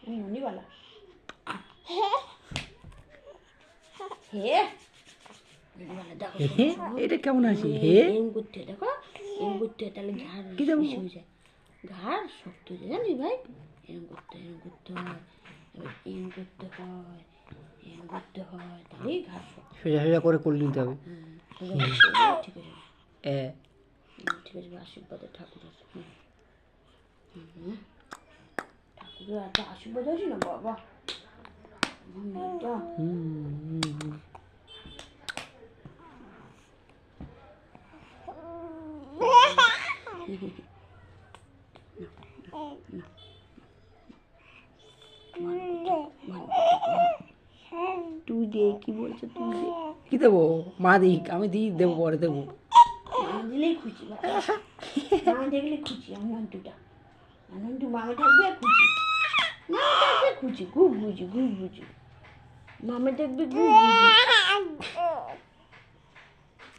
ননিবালা হে এটা কেমন আছে হে এম করতে দেখো এম করতে তাহলে ঘাড় বেশি হয়ে যায় ঘাড় শক্ত হয়ে যায় জানিস ভাই এরম করতে হয় এবার এম করতে হয় এম করতে হয় তাহলেই ঘাড় শক্ত সোজা সোজা করে নিতে হবে ঠিক আছে ঠিক আছে আশীর্বাদে ঠাকুর আছে ঠাকুরের এত আশীর্বাদ আছে না বাবা মেয়েটা তুই দে কি বলছো তুই দে কি দেবো মা দিক আমি দেবো পরে দেবো মা দিলেই খুশি মা দেখলে খুশি আনন্দ মামা থাকবে খুশি মামা থাকবে খুশি খুব বুঝি মামা দেখবে খুব বুঝি